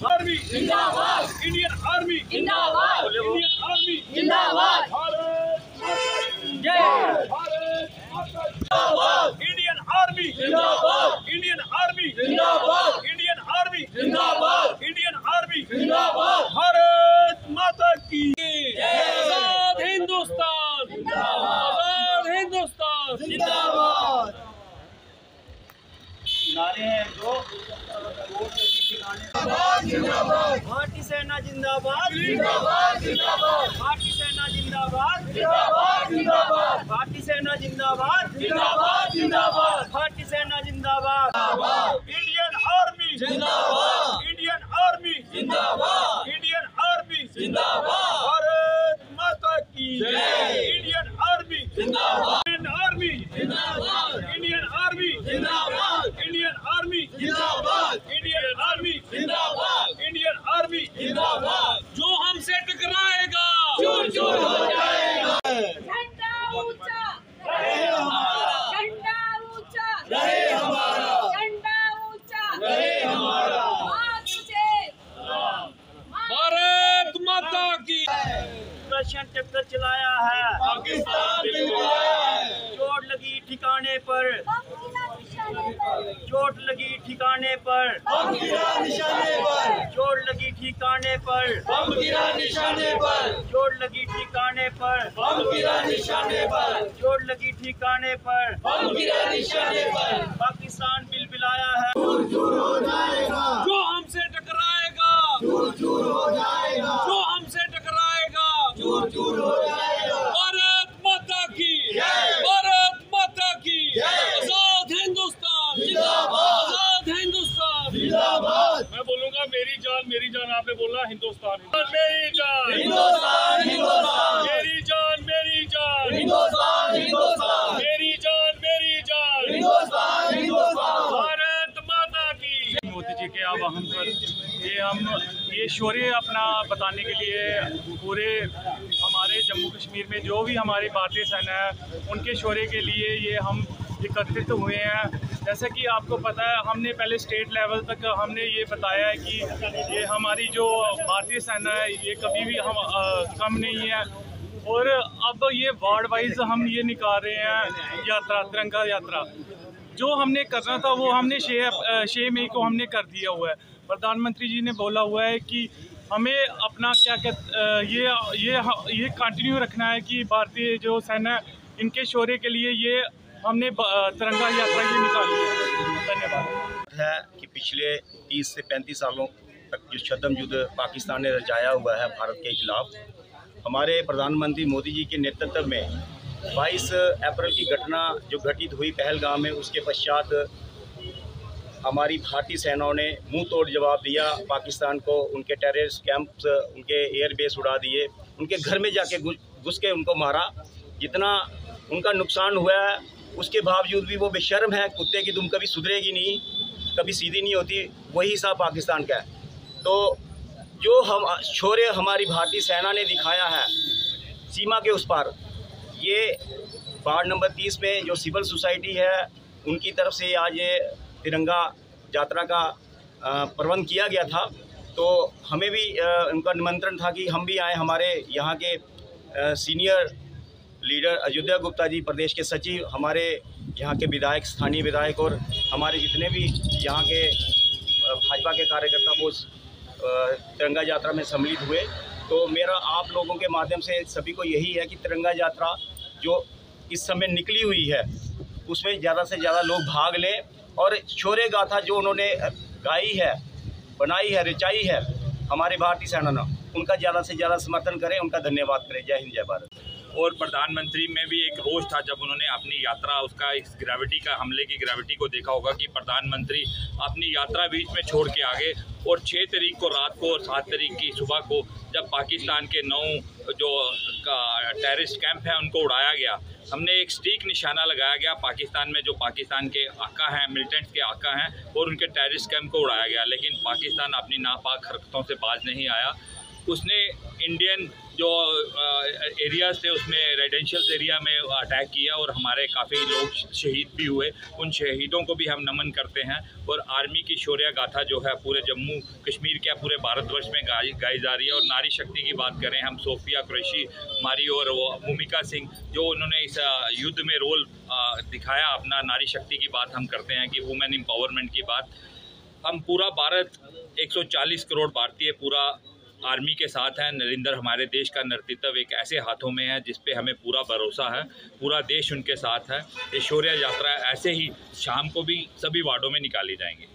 Army जिंदाबाद, Indian army जिंदाबाद, Indian army जिंदाबाद, जय भारत, इंडियन आर्मी जिंदाबाद, इंडियन आर्मी जिंदाबाद, इंडियन आर्मी जिंदाबाद, इंडियन आर्मी जिंदाबाद, भारत माता की आजाद हिंदुस्तान जिंदाबाद, आजाद हिंदुस्तान जिंदाबाद। नारे हैं जो भारतीय सेना जिंदाबाद, जिंदाबाद जिंदाबाद, भारतीय सेना जिंदाबाद, जिंदाबाद जिंदाबाद, भारतीय सेना जिंदाबाद, जिंदाबाद जिंदाबाद, भारतीय सेना जिंदाबाद, इंडियन आर्मी जिंदाबाद, इंडियन आर्मी जिंदाबाद, इंडियन आर्मी जिंदाबाद, भारत माता की इंडियन आर्मी जिंदाबाद, इंडियन आर्मी जिंदाबाद, इंडियन आर्मी जिंदाबाद, इंडियन आर्मी जिंदाबाद, इंडियन आर्मी जिंदाबाद, इंडियन आर्मी जिंदाबाद। जो हमसे टकराएगा चूर चूर हो जाएगा। झंडा ऊंचा रहे हमारा, झंडा ऊंचा रहे हमारा, झंडा ऊंचा रहे हमारा। भारत माता की रशियन चक्कर चलाया है, पाकिस्तान भी बुलाया है। चोट लगी ठिकाने पर, चोट लगी ठिकाने पर, बम गिरा निशाने पर, चोट लगी ठिकाने पर, बम गिरा निशाने पर, चोट लगी ठिकाने पर, बम गिरा निशाने पर, चोट लगी ठिकाने पर, बम गिरा निशाने पर। पाकिस्तान बिलबिलाया है, चूर चूर हो जाएगा। जो हमसे टकराएगा चूर चूर हो जाएगा, जो हमसे टकराएगा चूर चूर हो जाएगा। भारत माता की, भारत माता की, आजाद हिंदुस्तान जिंदाबाद, आजाद हिंदुस्तान जिंदाबाद। मैं बोलूंगा मेरी जान, आपने बोला हिंदुस्तान, मेरी जान हिंदुस्तान, हिंदुस्तान, मेरी जान, हिंदुस्तान, हिंदुस्तान, मेरी जान, हिंदुस्तान, हिंदुस्तान। भारत माता की। मोदी जी के आह्वान पर ये शौर्य अपना बताने के लिए पूरे हमारे जम्मू कश्मीर में जो भी हमारी भारतीय सेना है उनके शौर्य के लिए ये हम एकत्रित हुए हैं। जैसा कि आपको पता है, हमने पहले स्टेट लेवल तक हमने ये बताया है कि ये हमारी जो भारतीय सेना है ये कभी भी हम कम नहीं है। और अब ये वार्ड वाइज हम ये निकाल रहे हैं यात्रा, तिरंगा यात्रा। जो हमने करना था वो हमने 6 मई को हमने कर दिया हुआ है। प्रधानमंत्री जी ने बोला हुआ है कि हमें अपना क्या ये कंटिन्यू रखना है कि भारतीय जो सेना इनके शौर्य के लिए ये हमने तिरंगा यात्रा ये निकाली है। धन्यवाद। है कि पिछले 30 से 35 सालों तक जो छद्म युद्ध पाकिस्तान ने रचाया हुआ है भारत के खिलाफ, हमारे प्रधानमंत्री मोदी जी के नेतृत्व में 22 अप्रैल की घटना जो घटित हुई पहलगाम में, उसके पश्चात हमारी भारतीय सेनाओं ने मुंह तोड़ जवाब दिया पाकिस्तान को। उनके टेररिस्ट कैंप्स, उनके एयरबेस उड़ा दिए, उनके घर में जाके घुस के उनको मारा। जितना उनका नुकसान हुआ है उसके बावजूद भी वो बेशर्म है। कुत्ते की दुम कभी सुधरेगी नहीं, कभी सीधी नहीं होती, वही हिसाब पाकिस्तान का है। तो जो हम शौर्य हमारी भारतीय सेना ने दिखाया है सीमा के उस पार, ये वार्ड नंबर 30 में जो सिविल सोसाइटी है उनकी तरफ से आज ये तिरंगा यात्रा का प्रबंध किया गया था। तो हमें भी उनका निमंत्रण था कि हम भी आए। हमारे यहाँ के सीनियर लीडर अयोध्या गुप्ता जी, प्रदेश के सचिव, हमारे यहाँ के विधायक, स्थानीय विधायक और हमारे जितने भी यहाँ के भाजपा के कार्यकर्ता वो तिरंगा यात्रा में सम्मिलित हुए। तो मेरा आप लोगों के माध्यम से सभी को यही है कि तिरंगा यात्रा जो इस समय निकली हुई है उसमें ज़्यादा से ज़्यादा लोग भाग लें और शौर्य गाथा जो उन्होंने गाई है, बनाई है, रचाई है हमारे भारतीय सेना ने, उनका ज़्यादा से ज़्यादा समर्थन करें, उनका धन्यवाद करें। जय हिंद, जय भारत। और प्रधानमंत्री में भी एक रोष था जब उन्होंने अपनी यात्रा, उसका इस ग्रेविटी का, हमले की ग्रेविटी को देखा होगा कि प्रधानमंत्री अपनी यात्रा बीच में छोड़ के आ गए। और 6 तारीख को रात को और 7 तारीख की सुबह को जब पाकिस्तान के 9 जो टेररिस्ट कैंप है उनको उड़ाया गया, हमने एक स्टीक निशाना लगाया गया पाकिस्तान में, जो पाकिस्तान के आका हैं, मिलिटेंट्स के आका हैं, और उनके टेररिस्ट कैंप को उड़ाया गया। लेकिन पाकिस्तान अपनी नापाक हरकतों से बाज नहीं आया। उसने इंडियन जो एरियाज थे उसमें रेजिडेंशियल एरिया में अटैक किया और हमारे काफ़ी लोग शहीद भी हुए। उन शहीदों को भी हम नमन करते हैं और आर्मी की शौर्य गाथा जो है पूरे जम्मू कश्मीर क्या पूरे भारतवर्ष में गाई जा रही है। और नारी शक्ति की बात करें हम, सोफिया कुरैशी हमारी और वो भूमिका सिंह जो उन्होंने इस युद्ध में रोल दिखाया अपना, नारी शक्ति की बात हम करते हैं कि वुमेन एम्पावरमेंट की बात। हम पूरा भारत 140 करोड़ भारतीय पूरा आर्मी के साथ है। नरेंद्र हमारे देश का नेतृत्व एक ऐसे हाथों में है जिस पे हमें पूरा भरोसा है, पूरा देश उनके साथ है। ये शौर्य यात्रा ऐसे ही शाम को भी सभी वार्डों में निकाली जाएंगी।